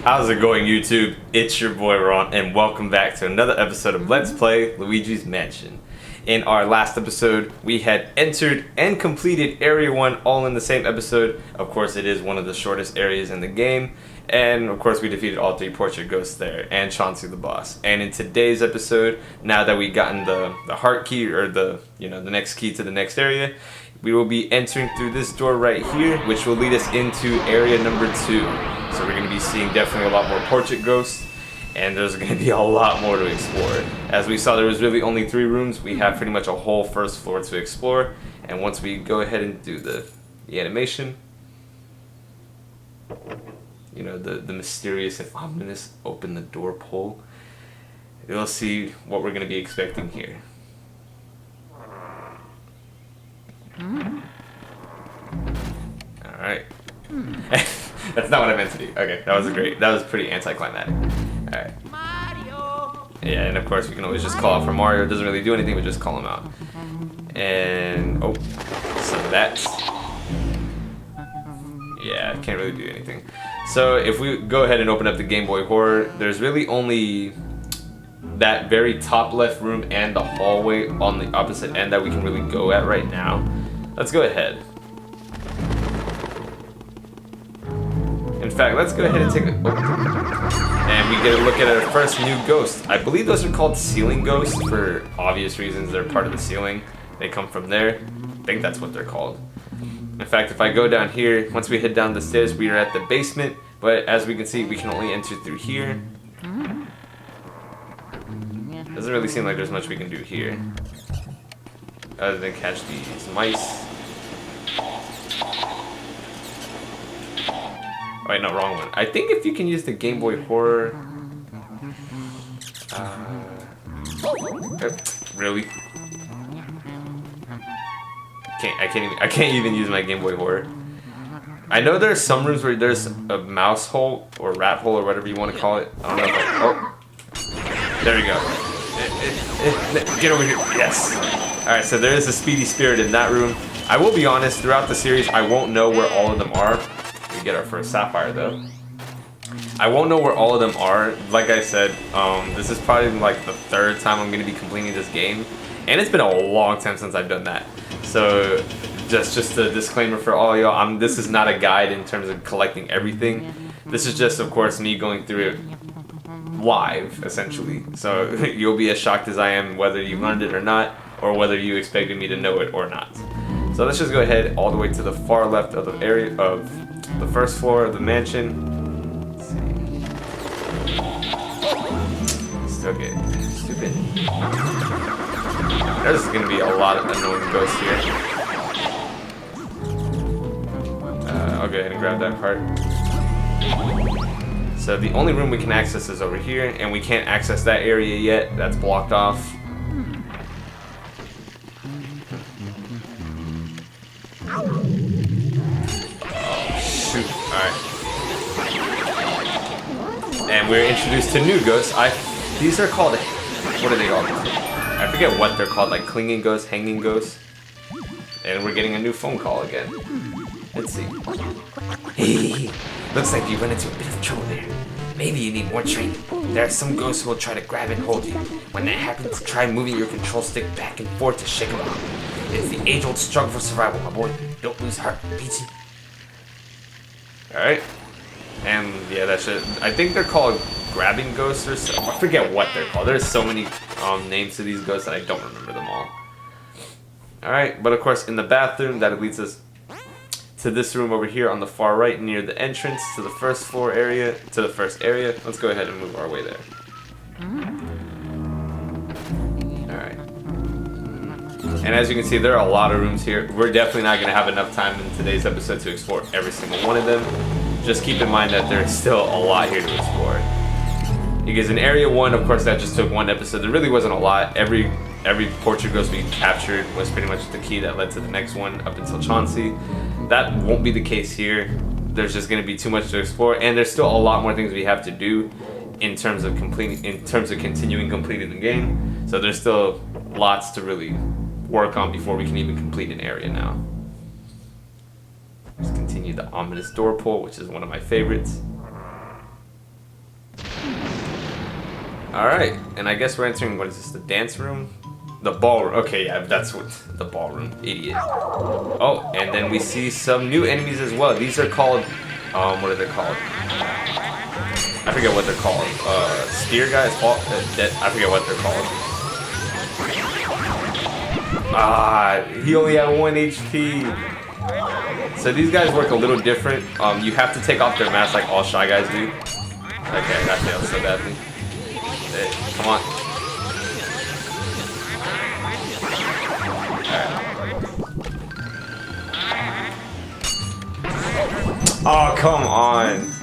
How's it going, YouTube? It's your boy Ron, and welcome back to another episode of Let's Play Luigi's Mansion. In our last episode, we had entered and completed Area 1 all in the same episode. Of course, it is one of the shortest areas in the game. And of course, we defeated all 3 portrait ghosts there, and Chauncey the boss. And in today's episode, now that we've gotten the heart key, or the next key to the next area, we will be entering through this door right here, which will lead us into area number 2. So we're going to be seeing definitely a lot more portrait ghosts, and there's going to be a lot more to explore. As we saw, there was really only 3 rooms. We have pretty much a whole first floor to explore, and once we go ahead and do the animation, you know, the mysterious and ominous open the door pull, you'll see what we're going to be expecting here. Alright. That's not what I meant to do. Okay, that was pretty anticlimactic. Alright. Yeah, and of course we can always just call out for Mario. It doesn't really do anything, but just call him out. And, oh, so that's... yeah, it can't really do anything. So if we go ahead and open up the Game Boy Horror, there's really only that very top left room and the hallway on the opposite end that we can really go at right now. Let's go ahead. In fact, let's go ahead and take a... and we get a look at our first new ghost. I believe those are called ceiling ghosts for obvious reasons. They're part of the ceiling. They come from there. I think that's what they're called. In fact, if I go down here, once we head down the stairs, we are at the basement. But as we can see, we can only enter through here. Doesn't really seem like there's much we can do here, other than catch these mice. Oh, wait, no, wrong one. I think if you can use the Game Boy Horror... really? I can't even use my Game Boy Horror. I know there's some rooms where there's a mouse hole, or rat hole, or whatever you want to call it. I don't know if oh. There we go. Get over here. Yes. Alright, so there is a speedy spirit in that room. I will be honest, throughout the series, I won't know where all of them are. We get our first sapphire, though. I won't know where all of them are. Like I said, this is probably like the 3rd time I'm going to be completing this game. And it's been a long time since I've done that. So, just a disclaimer for all y'all. This is not a guide in terms of collecting everything. This is just, of course, me going through it live, essentially. So you'll be as shocked as I am whether you learned it or not, or whether you expected me to know it or not. So let's just go ahead all the way to the far left of the area of the first floor of the mansion. Let's see. Still get stupid. There's gonna be a lot of annoying ghosts here. I'll go ahead and grab that part. So the only room we can access is over here, and we can't access that area yet. That's blocked off. Oh, shoot. Alright. And we're introduced to new ghosts. These are called... what are they called? I forget what they're called, like clinging ghosts, hanging ghosts. And we're getting a new phone call again. Let's see. Hey, looks like you run into a bit of trouble there. Maybe you need more training. There are some ghosts who will try to grab and hold you. When that happens, try moving your control stick back and forth to shake them off. It's the age-old struggle for survival, my boy. Don't lose heart, Peachy. Alright. And yeah, that's it. I think they're called grabbing ghosts or so. I forget what they're called. There's so many names to these ghosts that I don't remember them all. Alright, but of course in the bathroom, that leads us to this room over here on the far right near the entrance to the first floor area, to the first area. Let's go ahead and move our way there. Alright. And as you can see, there are a lot of rooms here. We're definitely not going to have enough time in today's episode to explore every single one of them. Just keep in mind that there's still a lot here to explore. Because in Area 1, of course, that just took 1 episode. There really wasn't a lot. Every portrait ghost we captured was pretty much the key that led to the next one up until Chauncey. That won't be the case here. There's just going to be too much to explore, and there's still a lot more things we have to do in terms of continuing completing the game. So there's still lots to really work on before we can even complete an area now. Just continue the ominous door pull, which is one of my favorites. Alright, and I guess we're entering, what is this, the dance room? The ballroom. Okay, yeah, that's what, the ballroom. Idiot. Oh, and then we see some new enemies as well. These are called, what are they called? I forget what they're called. Steer guys? I forget what they're called. Ah, he only had 1 HP. So these guys work a little different. You have to take off their mask like all Shy Guys do. Okay, that failed so badly. Hey, come on. Alright. Oh, come on.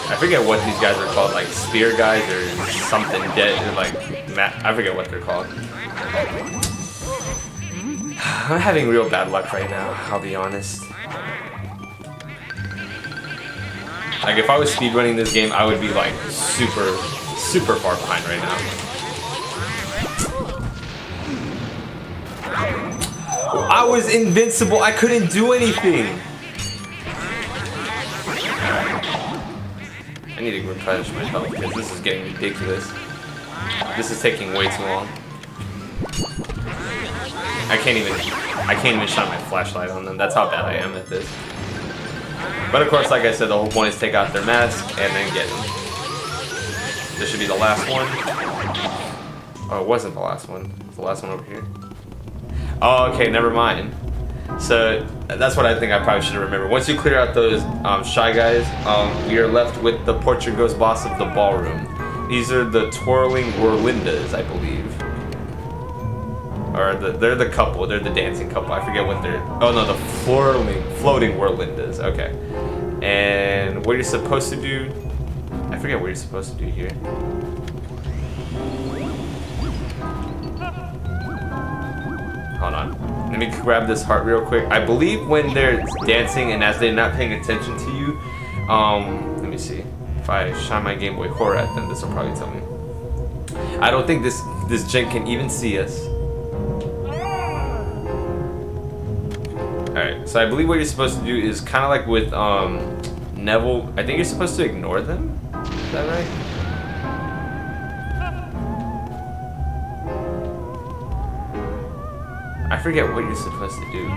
I forget what these guys are called, like spear guys or something dead, like, I forget what they're called. I'm having real bad luck right now, I'll be honest. Like, if I was speedrunning this game, I would be like super, super far behind right now. I was invincible, I couldn't do anything! I need to replenish my health because this is getting ridiculous. This is taking way too long. I can't even shine my flashlight on them. That's how bad I am at this. But of course, like I said, the whole point is take out their mask and then get them. This should be the last one. Oh, it wasn't the last one. It's the last one over here. Oh, okay, never mind. So that's what I think I probably should have remembered. Once you clear out those Shy Guys, we are left with the Portuguese boss of the ballroom. These are the twirling Whirlindas, I believe. Or they're the couple. They're the dancing couple. I forget what they're. Oh no, the floating Whirlindas. Okay. And what you're supposed to do? I forget what you're supposed to do here. Hold on. Let me grab this heart real quick. I believe when they're dancing and as they're not paying attention to you, let me see. If I shine my Game Boy Horror at them, this will probably tell me. I don't think this gent can even see us. Alright, so I believe what you're supposed to do is kind of like with Neville. I think you're supposed to ignore them. Is that right? I forget what you're supposed to do.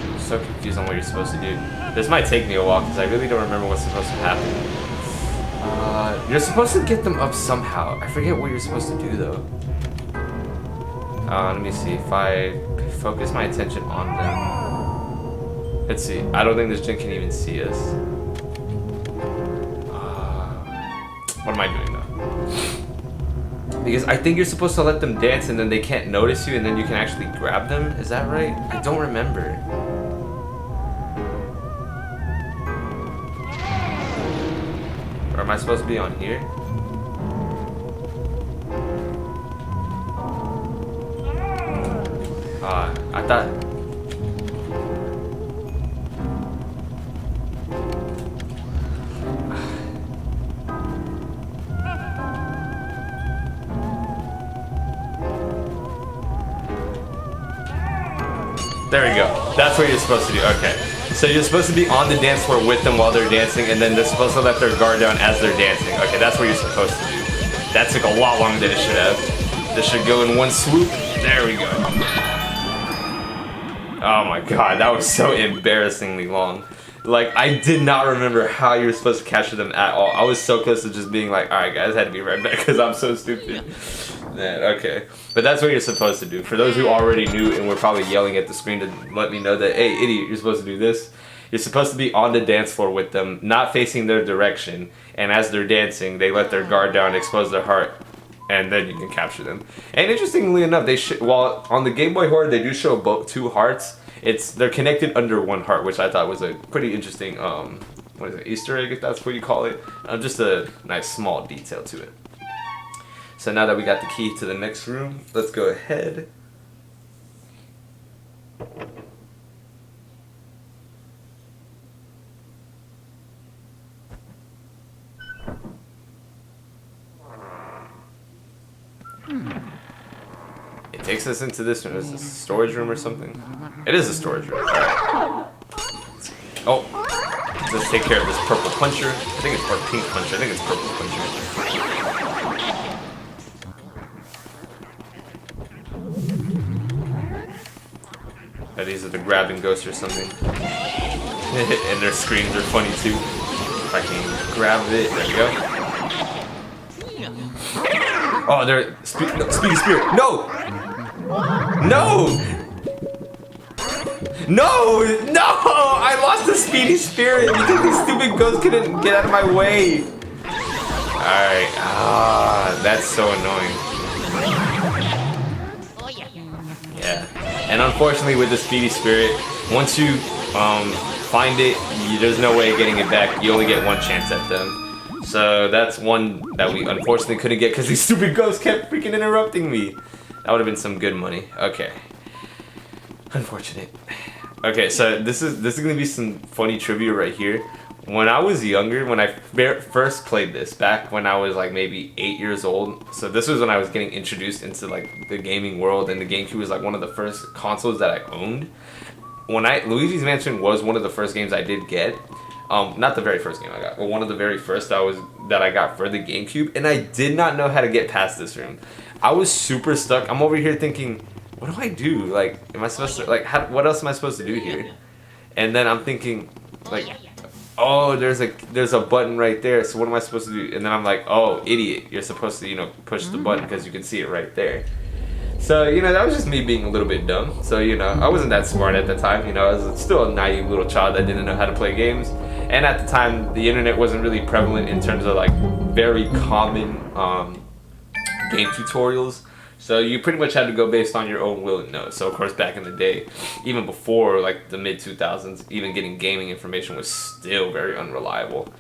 I'm so confused on what you're supposed to do. This might take me a while because I really don't remember what's supposed to happen. You're supposed to get them up somehow. I forget what you're supposed to do though. Let me see, if I focus my attention on them. Let's see, I don't think this gen can even see us. What am I doing though? Because I think you're supposed to let them dance and then they can't notice you and then you can actually grab them. Is that right? I don't remember. Or am I supposed to be on here? I thought... There we go. That's what you're supposed to do. Okay. So you're supposed to be on the dance floor with them while they're dancing, and then they're supposed to let their guard down as they're dancing. Okay, that's what you're supposed to do. That took a lot longer than it should have. This should go in one swoop. There we go. Oh my god, that was so embarrassingly long. Like, I did not remember how you were supposed to capture them at all. I was so close to just being like, alright guys, I had to be right back because I'm so stupid. Man, okay. But that's what you're supposed to do. For those who already knew and were probably yelling at the screen to let me know that, hey, idiot, you're supposed to do this. You're supposed to be on the dance floor with them, not facing their direction. And as they're dancing, they let their guard down, expose their heart, and then you can capture them. And interestingly enough, while on the Game Boy Horror they do show both 2 hearts, they're connected under 1 heart, which I thought was a pretty interesting what is it, Easter egg, if that's what you call it. Just a nice small detail to it. So now that we got the key to the next room, let's go ahead. takes us into this room. Is this a storage room or something? It is a storage room. Right. Oh, let's take care of this purple puncher. I think it's pink puncher. I think it's purple puncher. These are the grabbing ghosts or something. And their screams are funny too. If I can grab it, there we go. Oh, they're Speedy Spirit. No! No! No! No! I lost the Speedy Spirit because these stupid ghosts couldn't get out of my way. Alright. Ah, that's so annoying. Yeah. And unfortunately with the Speedy Spirit, once you find it, there's no way of getting it back. You only get one chance at them. So that's one that we unfortunately couldn't get because these stupid ghosts kept freaking interrupting me. That would have been some good money. Okay. Unfortunate. Okay, so this is gonna be some funny trivia right here. When I was younger, when I first played this, back when I was like maybe 8 years old, so this was when I was getting introduced into like the gaming world, and the GameCube was like one of the first consoles that I owned. Luigi's Mansion was one of the first games I did get. Not the very first game I got, but one of the very first that I got for the GameCube, and I did not know how to get past this room. I was super stuck. I'm over here thinking, what do I do? Like, am I supposed to, like, what else am I supposed to do here? And then I'm thinking, like, oh, there's a button right there, so what am I supposed to do? And then I'm like, oh, idiot, you're supposed to, you know, push the button because you can see it right there. So, you know, that was just me being a little bit dumb. So, you know, I wasn't that smart at the time. You know, I was still a naive little child that didn't know how to play games. And at the time, the internet wasn't really prevalent in terms of, like, very common game tutorials. So you pretty much had to go based on your own will and nose. So, of course, back in the day, even before, like, the mid-2000s, even getting gaming information was still very unreliable.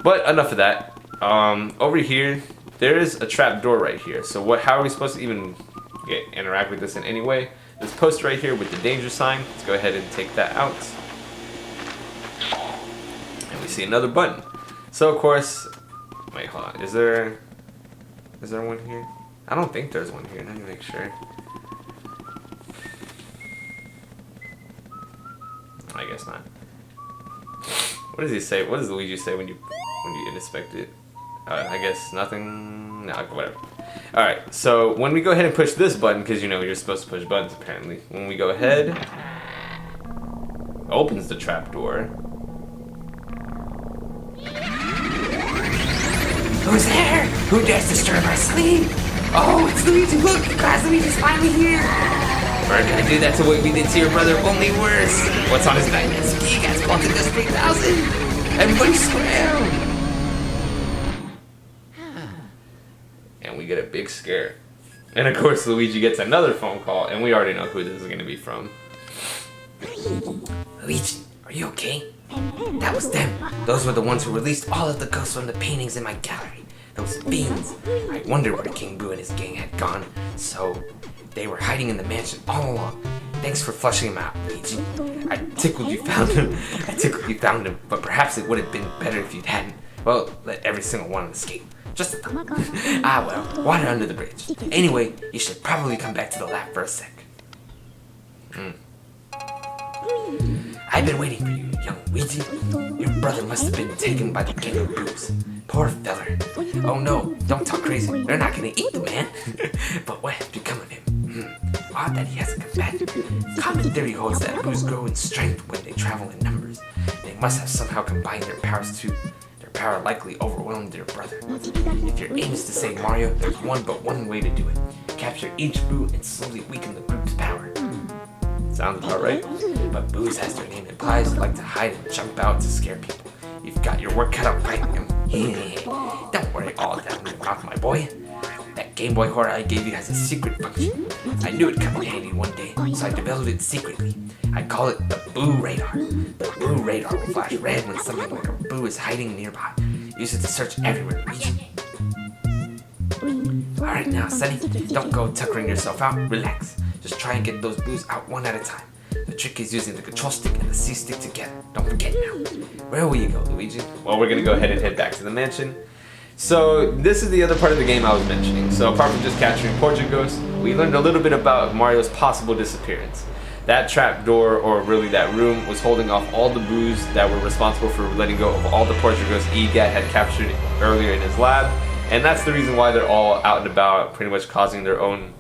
But enough of that. Over here, there is a trap door right here. So how are we supposed to even interact with this in any way? This post right here with the danger sign, let's go ahead and take that out. And we see another button. So of course, wait, hold on, is there one here? I don't think there's one here, let me make sure. I guess not. What does he say? What does Luigi say when you inspect it? I guess nothing. No, whatever. Alright, so when we go ahead and push this button, because you know you're supposed to push buttons apparently. When we go ahead, opens the trap door. Who's there? Who dares disturb our sleep? Oh, it's Luigi! Look, class Luigi's finally here! We're gonna do that to what we did to your brother, only worse. What's on his nightmare? Ski guy's costing us 3,000! Everybody scram! And we get a big scare. And of course Luigi gets another phone call, and we already know who this is gonna be from. Luigi, are you okay? That was them. Those were the ones who released all of the ghosts from the paintings in my gallery. Those fiends. I wondered where King Boo and his gang had gone, so they were hiding in the mansion all along. Thanks for flushing him out, Luigi. I tickled you found him, but perhaps it would have been better if you hadn't. Well, let every single one escape. Just a thought. Ah well, water under the bridge. Anyway, you should probably come back to the lab for a sec. I've been waiting for you, young Luigi. Your brother must have been taken by the gang of boos. Poor feller. Oh no, don't talk crazy. They're not gonna eat the man. But what has become of him? Odd that he hasn't come back. Common theory holds that boos grow in strength when they travel in numbers. They must have somehow combined their powers too. Their power likely overwhelmed their brother. If your aim is to save Mario, there's one way to do it. Capture each boo and slowly weaken the group's power. Sounds about right. But boos, as their name implies, like to hide and jump out to scare people. You've got your work cut out fighting them. Don't worry all that in your mouth, my boy. That Game Boy horror I gave you has a secret function. I knew it'd come in handy one day, so I developed it secretly. I call it the Boo Radar. The Boo Radar will flash red when something like a boo is hiding nearby. Use it to search everywhere, Luigi. Alright now, Sonny, don't go tuckering yourself out. Relax. Just try and get those boos out one at a time. The trick is using the control stick and the C stick together. Don't forget now. Where will you go, Luigi? Well, we're gonna go ahead and head back to the mansion. So this is the other part of the game I was mentioning. So apart from just capturing Portrait Ghost, we learned a little bit about Mario's possible disappearance. That trap door, or really that room, was holding off all the boos that were responsible for letting go of all the Portrait Ghosts EGAT had captured earlier in his lab, and that's the reason why they're all out and about, pretty much causing their own,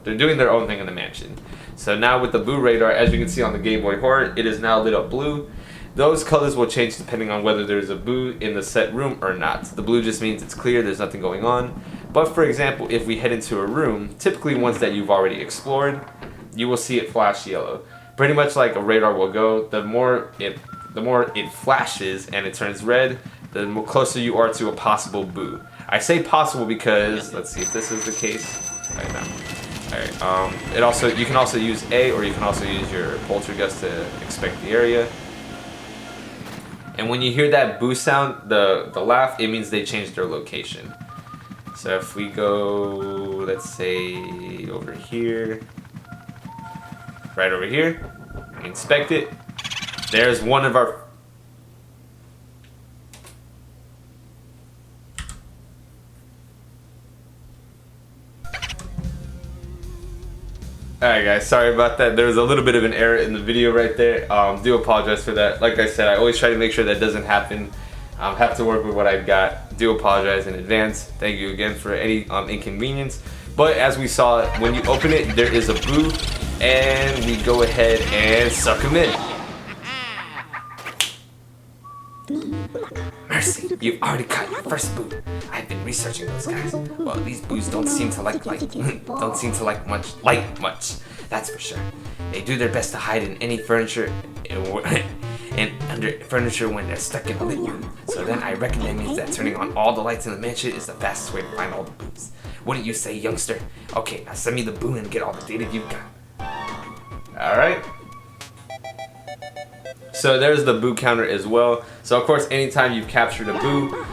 they're doing their own thing in the mansion. So now with the boo radar, as you can see on the Game Boy Horror, it is now lit up blue. Those colors will change depending on whether there's a boo in the set room or not. The blue just means it's clear, there's nothing going on. But for example, if we head into a room, typically ones that you've already explored, you will see it flash yellow. Pretty much like a radar will go, the more it flashes and it turns red, the more closer you are to a possible boo. I say possible because, let's see if this is the case right now. Alright, you can also use A, or you can also use your poltergeist to inspect the area. And when you hear that boo sound, the laugh, it means they changed their location. So if we go, let's say over here, right over here, inspect it, there's one of our Alright guys, sorry about that. There was a little bit of an error in the video right there. Do apologize for that. Like I said, I always try to make sure that doesn't happen. Have to work with what I've got. Do apologize in advance. Thank you again for any inconvenience. But as we saw, when you open it, there is a boo, and we go ahead and suck him in. Mercy, you've already caught your first boo. I've been researching those guys. Well, these boos don't seem to like much. That's for sure. They do their best to hide in any furniture and under furniture when they're stuck in a lit room. So then I reckon that means that turning on all the lights in the mansion is the fastest way to find all the boos. Wouldn't you say, youngster? Okay, now send me the boo and get all the data you've got. Alright. So there's the boo counter as well. So of course, anytime you've captured a boo,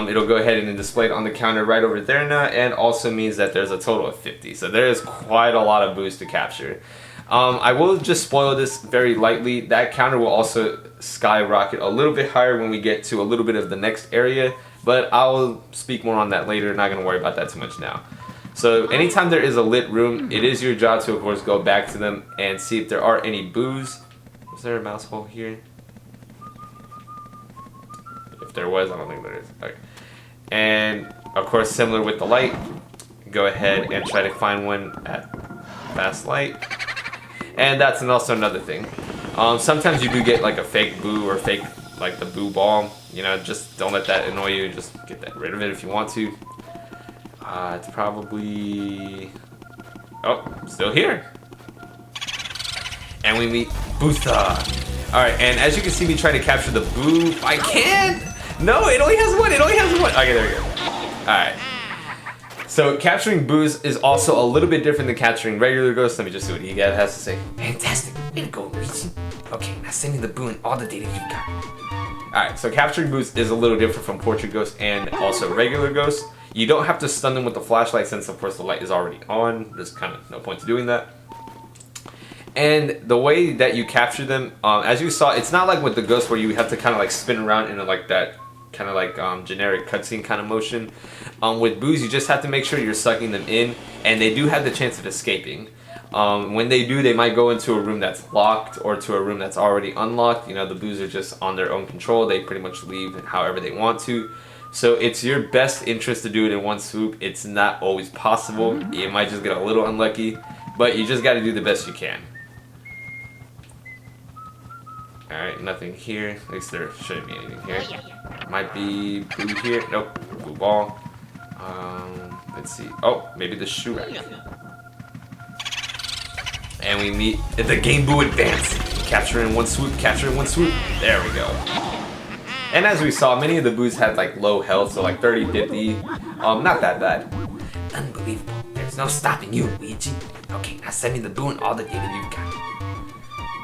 it'll go ahead and display it on the counter right over there now, and also means that there's a total of 50. So there is quite a lot of boos to capture. I will just spoil this very lightly. That counter will also skyrocket a little bit higher when we get to a little bit of the next area, but I'll speak more on that later. Not going to worry about that too much now. So anytime there is a lit room, it is your job to of course go back to them and see if there are any boos. Is there a mouse hole here? If there was, I don't think there is. Okay. And of course, similar with the light, go ahead and try to find one at fast light. And that's also another thing. Sometimes you do get like a fake boo or fake like the boo ball. You know, just don't let that annoy you. Just get rid of it if you want to. It's probably... Oh, still here. And we meet Bootha. Alright, and as you can see me trying to capture the boo, I can't! No, it only has one, Okay, there we go. Alright. So capturing boos is also a little bit different than capturing regular ghosts. Let me just see what EGAT has to say. Fantastic. Way to go, Luigi. Okay, now send me the boo and all the data you've got. Alright, so capturing boos is a little different from Portrait Ghosts and also regular ghosts. You don't have to stun them with the flashlight since of course the light is already on. There's kind of no point to doing that. And the way that you capture them, as you saw, it's not like with the ghosts where you have to kind of like spin around in like that kind of like generic cutscene kind of motion. With boos, you just have to make sure you're sucking them in, and they do have the chance of escaping. When they do, they might go into a room that's locked or to a room that's already unlocked. You know, the boos are just on their own control. They pretty much leave however they want to. So it's your best interest to do it in one swoop. It's not always possible. You might just get a little unlucky, but you just got to do the best you can. Alright, nothing here. At least there shouldn't be anything here. Might be boo here. Nope. Boo ball. Let's see. Oh, maybe the shoe rack. And we meet at the Game Boo Advance. Capture in one swoop, capture in one swoop. There we go. And as we saw, many of the boos had like low health, so like 30, 50. Not that bad. Unbelievable. There's no stopping you, Luigi. Okay, now send me the boo and all the data you've got.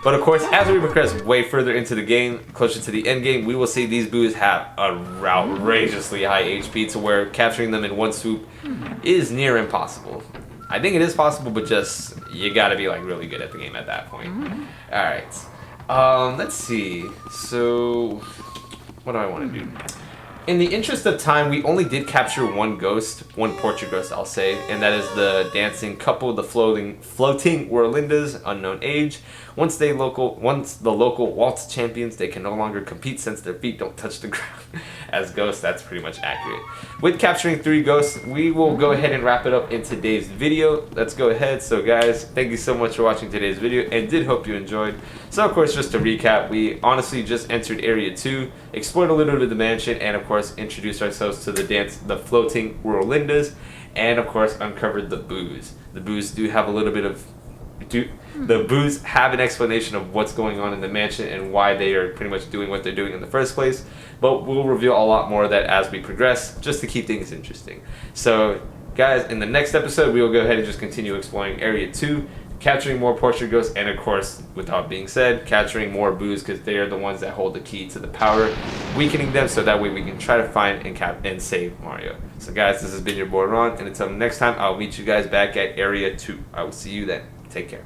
But of course, as we progress way further into the game, closer to the end game, we will see these boos have a outrageously high HP to where capturing them in one swoop is near impossible. I think it is possible, but just, you gotta be like really good at the game at that point. Alright, let's see. So, what do I want to do? In the interest of time, we only did capture one ghost, one portrait ghost, I'll say, and that is the dancing couple, the floating Whirlindas, unknown age. Once the local waltz champions, they can no longer compete since their feet don't touch the ground. As ghosts, that's pretty much accurate. With capturing 3 ghosts, we will go ahead and wrap it up in today's video. Let's go ahead. So guys, thank you so much for watching today's video, and did hope you enjoyed. So of course, just to recap, we honestly just entered Area 2, explored a little bit of the mansion, and of course introduced ourselves to the floating Whirlindas, and of course uncovered the boos. The boos do have a little bit of the boos have an explanation of what's going on in the mansion and why they are pretty much doing what they're doing in the first place, but we'll reveal a lot more of that as we progress, just to keep things interesting. So guys, in the next episode we will go ahead and just continue exploring Area 2, capturing more portrait ghosts, and of course, without being said, capturing more boos, because they are the ones that hold the key to the power, weakening them so that way we can try to find and save Mario. So guys, this has been your boy Ron, and until next time, I'll meet you guys back at Area 2. I will see you then. Take care.